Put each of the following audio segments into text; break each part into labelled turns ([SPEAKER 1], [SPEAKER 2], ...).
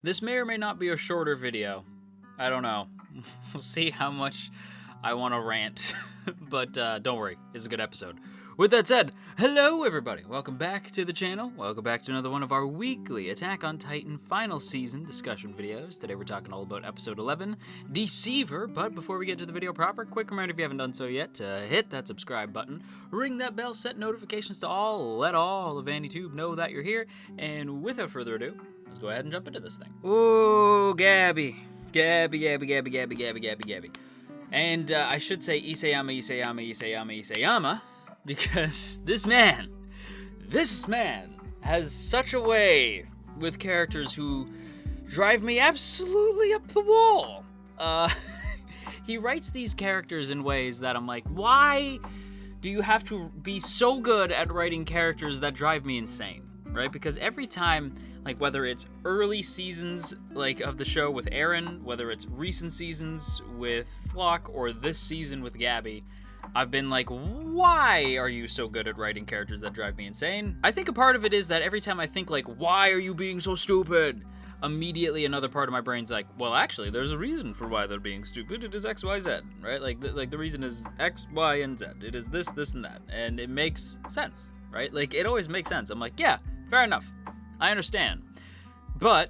[SPEAKER 1] This may or may not be a shorter video. I don't know. We'll see how much I want to rant. But don't worry, it's a good episode. With that said, hello everybody. Welcome back to the channel. Welcome back to another one of our weekly Attack on Titan final season discussion videos. Today we're talking all about episode 11, Deceiver. But before we get to the video proper, quick reminder if you haven't done so yet to hit that subscribe button, ring that bell, set notifications to all, let all of AniTube know that you're here. And without further ado, let's go ahead and jump into this thing. Ooh, Gabi. Gabi. And I should say Isayama, because this man has such a way with characters who drive me absolutely up the wall. He writes these characters in ways that I'm like, why do you have to be so good at writing characters that drive me insane, right? Because every time, like whether it's early seasons like of the show with Eren, whether it's recent seasons with Flock, or this season with Gabi, I've been like, why are you so good at writing characters that drive me insane? I think a part of it is that every time I think like, why are you being so stupid? Immediately another part of my brain's like, well, actually, there's a reason for why they're being stupid. It is X, Y, Z, right? Like the reason is X, Y, and Z. It is this, and that. And it makes sense, right? Like, it always makes sense. I'm like, yeah, fair enough. I understand. But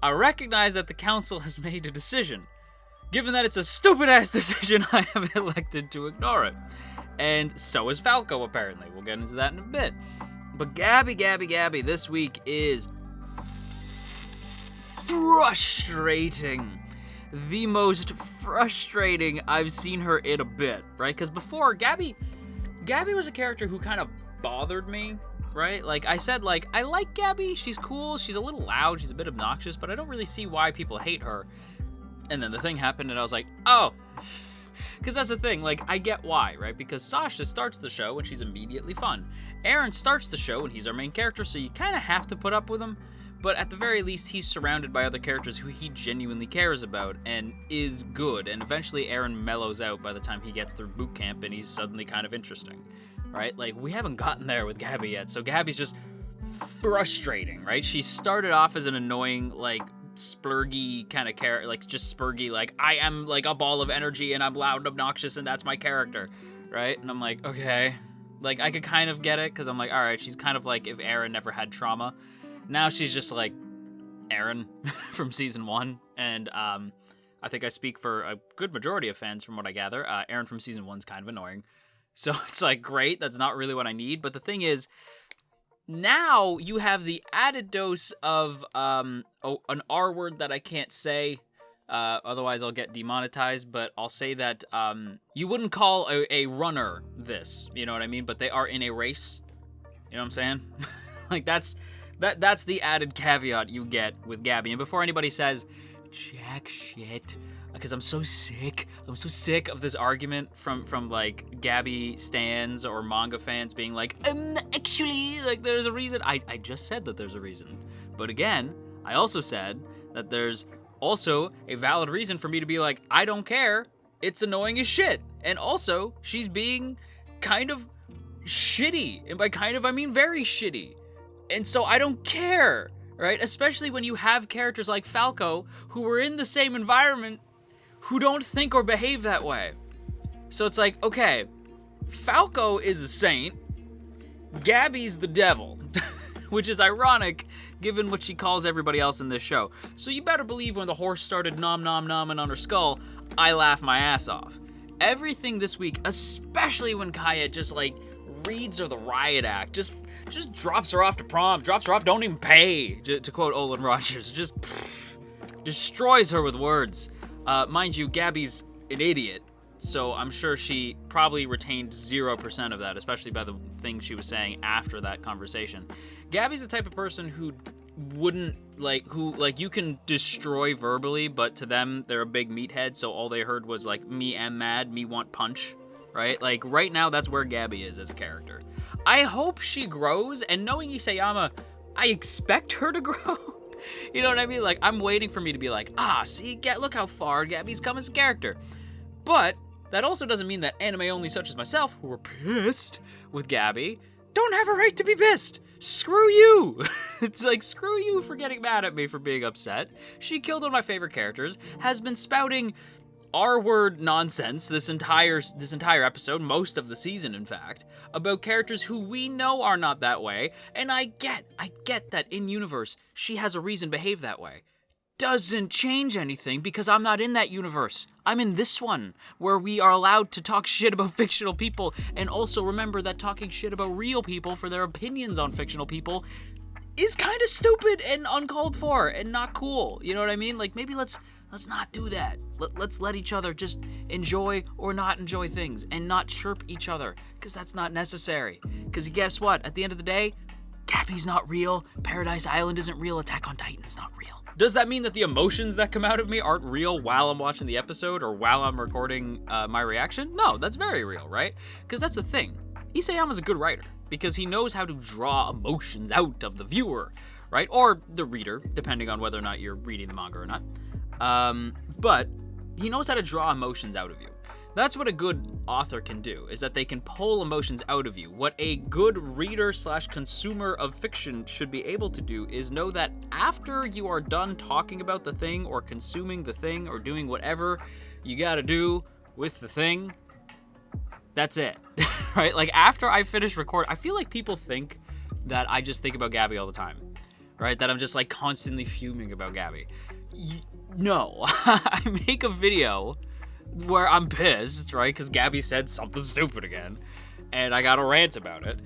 [SPEAKER 1] I recognize that the council has made a decision. Given that it's a stupid-ass decision, I have elected to ignore it. And so is Falco, apparently. We'll get into that in a bit. But Gabi this week is frustrating. The most frustrating I've seen her in a bit, right? Because before, Gabi was a character who kind of bothered me, right? Like, I said, like, I like Gabi. She's cool. She's a little loud. She's a bit obnoxious. But I don't really see why people hate her. And then the thing happened, and I was like, oh. Because that's the thing, like, I get why, right? Because Sasha starts the show, and she's immediately fun. Eren starts the show, and he's our main character, so you kind of have to put up with him. But at the very least, he's surrounded by other characters who he genuinely cares about and is good. And eventually, Eren mellows out by the time he gets through boot camp, and he's suddenly kind of interesting, right? Like, we haven't gotten there with Gabi yet, so Gabi's just frustrating, right? She started off as an annoying, like, splurgy kind of character, like just spurgy, like I am like a ball of energy and I'm loud and obnoxious and that's my character, right? And I'm like, okay, like I could kind of get it because I'm like, all right, she's kind of like if Eren never had trauma. Now she's just like Eren from season 1, and I think I speak for a good majority of fans from what I gather. Eren from season 1's kind of annoying, so it's like great. That's not really what I need, but the thing is, now you have the added dose of an R word that I can't say, otherwise I'll get demonetized, but I'll say that you wouldn't call a runner this, you know what I mean? But they are in a race, you know what I'm saying? Like that's the added caveat you get with Gabi. And before anybody says, jack shit, because I'm so sick of this argument from like Gabi stans or manga fans being like, actually, like there's a reason. I just said that there's a reason. But again, I also said that there's also a valid reason for me to be like, I don't care. It's annoying as shit. And also, she's being kind of shitty. And by kind of, I mean very shitty. And so I don't care, right? Especially when you have characters like Falco who were in the same environment who don't think or behave that way. So it's like, okay, Falco is a saint, Gabi's the devil, which is ironic given what she calls everybody else in this show. So you better believe when the horse started nom-nom-nomming on her skull, I laughed my ass off. Everything this week, especially when Kaya just like reads her the riot act, just drops her off to prom, don't even pay, to quote Olin Rogers, just destroys her with words. Mind you, Gabi's an idiot, so I'm sure she probably retained 0% of that, especially by the things she was saying after that conversation. Gabi's the type of person who wouldn't, who you can destroy verbally, but to them, they're a big meathead, so all they heard was, like, me am mad, me want punch, right? Like, right now, that's where Gabi is as a character. I hope she grows, and knowing Isayama, I expect her to grow. You know what I mean? Like, I'm waiting for me to be like, see, look how far Gabi's come as a character. But that also doesn't mean that anime only such as myself, who were pissed with Gabi, don't have a right to be pissed. screw you. It's like, screw you for getting mad at me for being upset. She killed one of my favorite characters, has been spouting R-word nonsense this entire episode, most of the season, in fact, about characters who we know are not that way, and I get that in universe, she has a reason to behave that way. Doesn't change anything because I'm not in that universe. I'm in this one, where we are allowed to talk shit about fictional people, and also remember that talking shit about real people for their opinions on fictional people is kind of stupid and uncalled for and not cool. You know what I mean? Like, maybe let's not do that. Let's let each other just enjoy or not enjoy things and not chirp each other, because that's not necessary. Because guess what? At the end of the day, Gabi's not real. Paradise Island isn't real. Attack on Titan's not real. Does that mean that the emotions that come out of me aren't real while I'm watching the episode or while I'm recording my reaction? No, that's very real, right? Because that's the thing. Isayama's a good writer because he knows how to draw emotions out of the viewer, right? Or the reader, depending on whether or not you're reading the manga or not. But he knows how to draw emotions out of you. That's what a good author can do, is that they can pull emotions out of you. What a good reader/consumer of fiction should be able to do is know that after you are done talking about the thing or consuming the thing or doing whatever you gotta do with the thing, that's it, right? Like, after I finish recording, I feel like people think that I just think about Gabi all the time, right? That I'm just like constantly fuming about Gabi. No, I make a video where I'm pissed, right? Because Gabi said something stupid again, and I got a rant about it.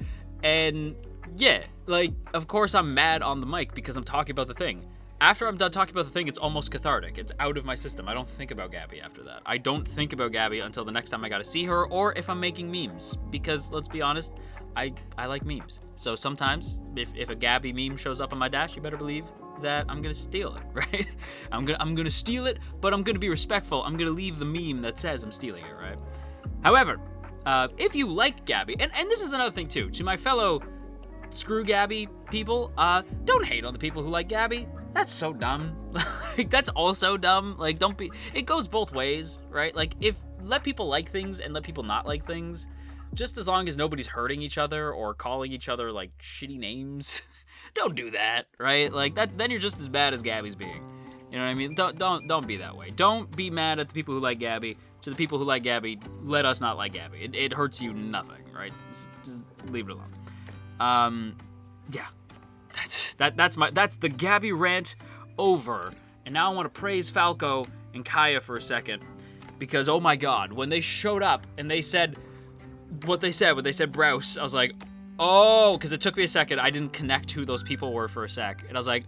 [SPEAKER 1] And yeah, like, of course I'm mad on the mic because I'm talking about the thing. After I'm done talking about the thing, it's almost cathartic. It's out of my system. I don't think about Gabi after that. I don't think about Gabi until the next time I gotta see her, or if I'm making memes. Because, let's be honest, I like memes. So sometimes, if a Gabi meme shows up on my dash, you better believe that I'm gonna steal it, right? I'm gonna steal it, but I'm gonna be respectful. I'm gonna leave the meme that says I'm stealing it, right? However, if you like Gabi, and this is another thing too, to my fellow screw Gabi people, don't hate on the people who like Gabi. That's so dumb. Like, that's also dumb. Like, don't be, it goes both ways, right? Like, let people like things and let people not like things, just as long as nobody's hurting each other or calling each other like shitty names. Don't do that, right? Like, that, then you're just as bad as Gabi's being. You know what I mean? Don't be that way. Don't be mad at the people who like Gabi. To the people who like Gabi, let us not like Gabi. It hurts you nothing, right? Just leave it alone. Yeah. That's the Gabi rant over. And now I want to praise Falco and Kaya for a second, because oh my god, when they showed up and they said what they said, when they said Browse, I was like, oh, because it took me a second. I didn't connect who those people were for a sec. And I was like,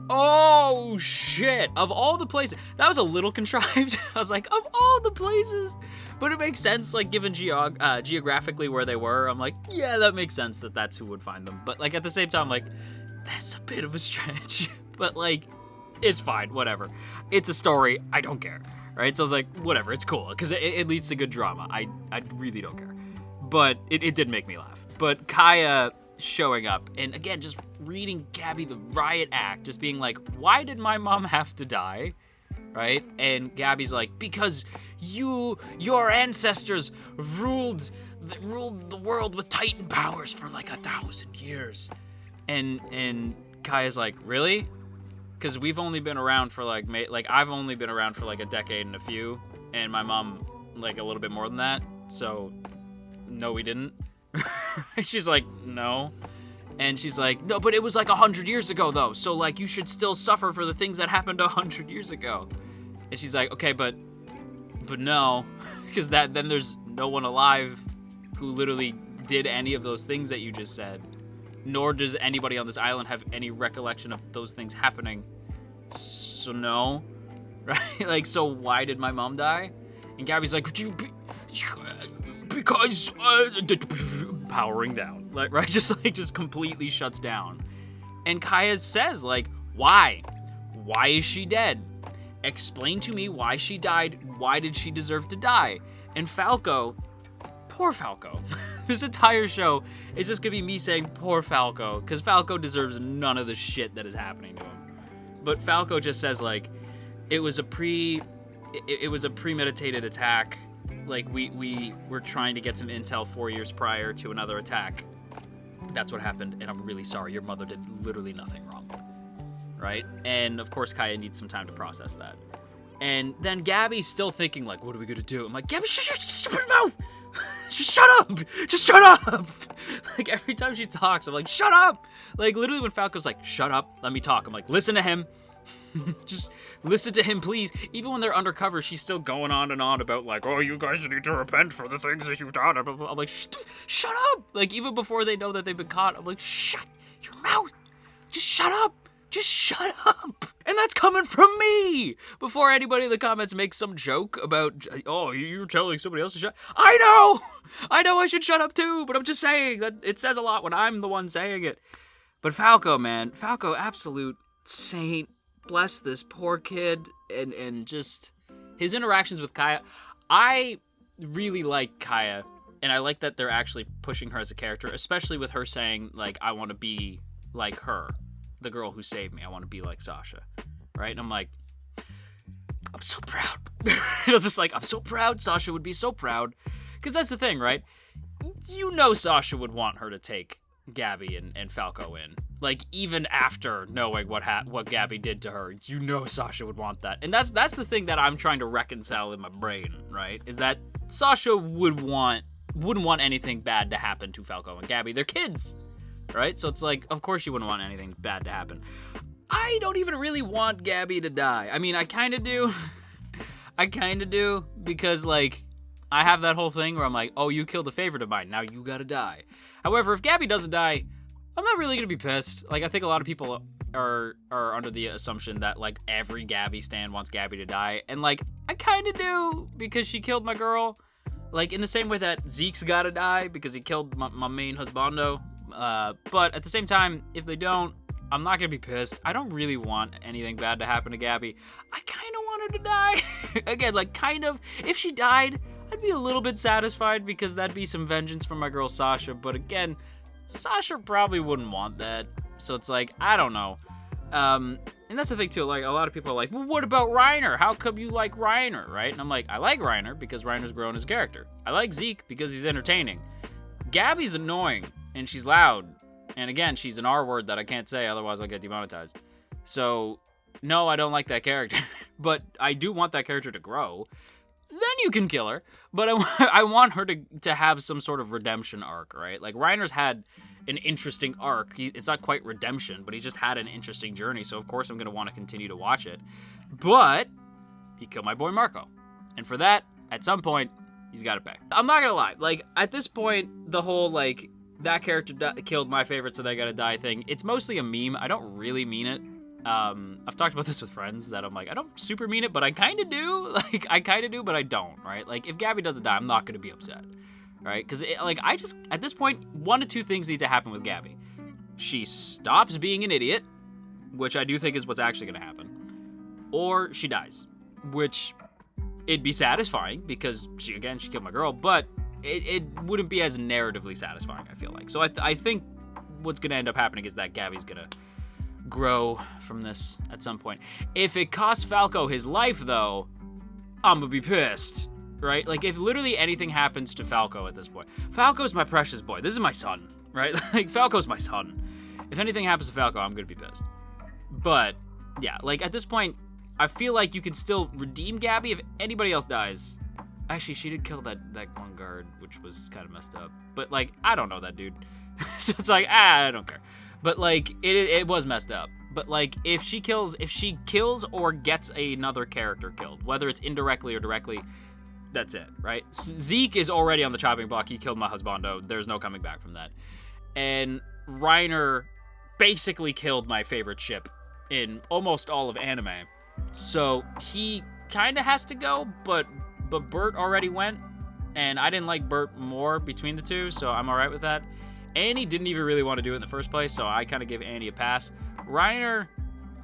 [SPEAKER 1] oh, shit. Of all the places. That was a little contrived. I was like, of all the places. But it makes sense, like, given geographically where they were. I'm like, yeah, that makes sense that that's who would find them. But, like, at the same time, like, that's a bit of a stretch. But, like, it's fine. Whatever. It's a story. I don't care. Right? So I was like, whatever. It's cool. Because it leads to good drama. I really don't care. But it did make me laugh. But Kaya showing up, and again, just reading Gabi the riot act, just being like, why did my mom have to die? Right? And Gabi's like, because your ancestors ruled the world with Titan powers for like 1,000 years. And Kaya's like, really? Because we've only been around for like I've only been around for like a decade and a few, and my mom like a little bit more than that. So no, we didn't. She's like, no. And she's like, no, but it was like 100 years ago though, so like you should still suffer for the things that happened 100 years ago. And she's like, okay, but no, because then there's no one alive who literally did any of those things that you just said, nor does anybody on this island have any recollection of those things happening. So no, right? Like, so why did my mom die? And Gabi's like, because powering down, like, right? Just completely shuts down. And Kaya says, like, why is she dead? Explain to me why she died. Why did she deserve to die? And Falco, poor Falco. This entire show is just gonna be me saying poor Falco, because Falco deserves none of the shit that is happening to him. But Falco just says, like, it was a premeditated attack. Like, we were trying to get some intel 4 years prior to another attack. that's what happened, and I'm really sorry. Your mother did literally nothing wrong, right? And of course, Kaya needs some time to process that. And then Gabi's still thinking, like, what are we gonna do? I'm like, Gabi, shut your stupid mouth! Just shut up! Just shut up! Like, every time she talks, I'm like, shut up! Like, literally when Falco's like, shut up, let me talk. I'm like, listen to him. Just listen to him, please. Even when they're undercover, she's still going on and on about, like, oh, you guys need to repent for the things that you've done. I'm like, shut up! Like, even before they know that they've been caught, I'm like, shut your mouth! Just shut up! Just shut up! And that's coming from me! Before anybody in the comments makes some joke about, oh, you're telling somebody else to shut. I know I should shut up too, but I'm just saying that it says a lot when I'm the one saying it. But Falco, man, Falco, absolute saint. Bless this poor kid, and just his interactions with Kaya. I really like Kaya, and I like that they're actually pushing her as a character, especially with her saying, like, I want to be like her. The girl who saved me. I want to be like Sasha, right? And I'm like, I'm so proud. I was just like, I'm so proud. Sasha would be so proud. Because that's the thing, right? You know Sasha would want her to take Gabi and Falco in. Like, even after knowing what Gabi did to her, you know Sasha would want that. And that's the thing that I'm trying to reconcile in my brain, right? Is that Sasha wouldn't want anything bad to happen to Falco and Gabi. They're kids. Right? So it's like, of course you wouldn't want anything bad to happen. I don't even really want Gabi to die. I mean, I kind of do. I kind of do. Because, like, I have that whole thing where I'm like, oh, you killed a favorite of mine. Now you gotta die. However, if Gabi doesn't die, I'm not really gonna be pissed. Like, I think a lot of people are under the assumption that, like, every Gabi stan wants Gabi to die. And, like, I kind of do. Because she killed my girl. Like, in the same way that Zeke's gotta die. Because he killed my main husbando. But at the same time, if they don't, I'm not gonna be pissed. I don't really want anything bad to happen to Gabi. I kind of want her to die. Again, like, kind of. If she died, I'd be a little bit satisfied because that'd be some vengeance from my girl Sasha. But again, Sasha probably wouldn't want that. So it's like, I don't know. And that's the thing too, like, a lot of people are like, well, what about Reiner? How come you like Reiner, right? And I'm like, I like Reiner because Reiner's grown his character. I like Zeke because he's entertaining. Gabi's annoying. And she's loud. And again, she's an R word that I can't say, otherwise I'll get demonetized. So, no, I don't like that character. But I do want that character to grow. Then you can kill her. But I want her to have some sort of redemption arc, right? Like, Reiner's had an interesting arc. It's not quite redemption, but he's just had an interesting journey. So, of course, I'm going to want to continue to watch it. But he killed my boy Marco. And for that, at some point, he's got to pay. I'm not going to lie. Like, at this point, the whole, like, that character killed my favorite, so they gotta die thing, it's mostly a meme. I don't really mean it. I've talked about this with friends that I'm like, I don't super mean it, but I kind of do. Like, I kind of do, but I don't, right? Like, if Gabi doesn't die, I'm not gonna be upset, right? Because, like, I just, at this point, one of two things need to happen with Gabi. She stops being an idiot, which I do think is what's actually gonna happen, or she dies, which it'd be satisfying because she killed my girl, but it wouldn't be as narratively satisfying, I feel like. So I think what's going to end up happening is that Gabi's going to grow from this at some point. If it costs Falco his life, though, I'm going to be pissed, right? Like, if literally anything happens to Falco at this point. Falco's my precious boy. This is my son, right? Like, Falco's my son. If anything happens to Falco, I'm going to be pissed. But, yeah, like, at this point, I feel like you can still redeem Gabi if anybody else dies. Actually, she did kill that one guard, which was kind of messed up. But, like, I don't know that dude. So it's like, I don't care. But, like, it was messed up. But, like, if she kills or gets another character killed, whether it's indirectly or directly, that's it, right? Zeke is already on the chopping block. He killed my husbando. There's no coming back from that. And Reiner basically killed my favorite ship in almost all of anime. So he kind of has to go, but Bert already went, and I didn't like Bert more between the two, so I'm alright with that. Annie didn't even really want to do it in the first place, so I kind of give Annie a pass. Reiner,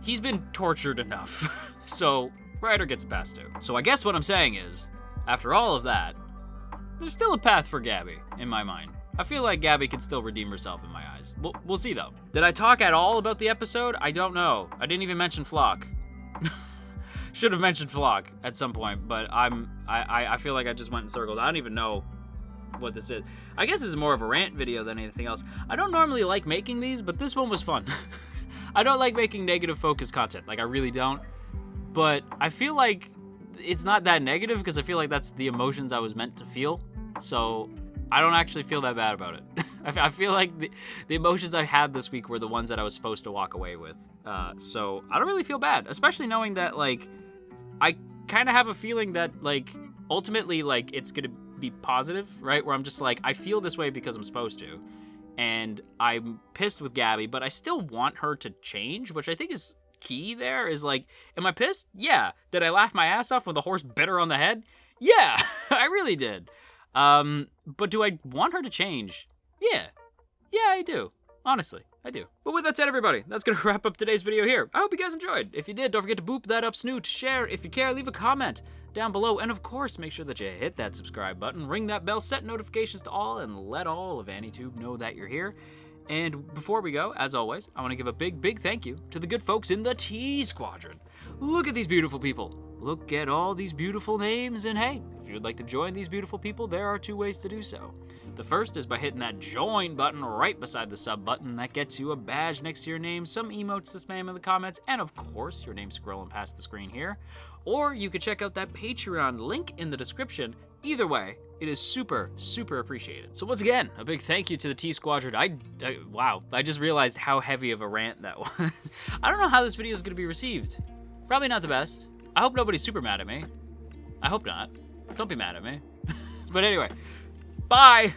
[SPEAKER 1] he's been tortured enough, so Reiner gets a pass too. So I guess what I'm saying is, after all of that, there's still a path for Gabi, in my mind. I feel like Gabi can still redeem herself in my eyes. We'll see, though. Did I talk at all about the episode? I don't know. I didn't even mention Flock. Should have mentioned Flock at some point, but I feel like I just went in circles. I don't even know what this is. I guess this is more of a rant video than anything else. I don't normally like making these, but this one was fun. I don't like making negative focus content. Like, I really don't. But I feel like it's not that negative because I feel like that's the emotions I was meant to feel. So I don't actually feel that bad about it. I feel like the emotions I had this week were the ones that I was supposed to walk away with. So I don't really feel bad, especially knowing that, like, I kind of have a feeling that, like, ultimately, like, it's going to be positive, right? Where I'm just like, I feel this way because I'm supposed to. And I'm pissed with Gabi, but I still want her to change, which I think is key there. Is like, am I pissed? Yeah. Did I laugh my ass off when the horse bit her on the head? Yeah, I really did. But do I want her to change? Yeah. Yeah, I do. Honestly, I do. But with that said, everybody, that's going to wrap up today's video here. I hope you guys enjoyed. If you did, don't forget to boop that up snoot, share if you care, leave a comment down below, and of course, make sure that you hit that subscribe button, ring that bell, set notifications to all, and let all of AniTube know that you're here. And before we go, as always, I want to give a big thank you to the good folks in the T Squadron. Look at these beautiful people. Look at all these beautiful names, and hey, if you would like to join these beautiful people, there are 2 ways to do so. The first is by hitting that join button right beside the sub button. That gets you a badge next to your name, some emotes to spam in the comments, and of course, your name scrolling past the screen here. Or you could check out that Patreon link in the description. Either way, it is super appreciated. So once again, a big thank you to the T Squadron. Wow, I just realized how heavy of a rant that was. I don't know how this video is going to be received. Probably not the best. I hope nobody's super mad at me. I hope not. Don't be mad at me. But anyway, bye!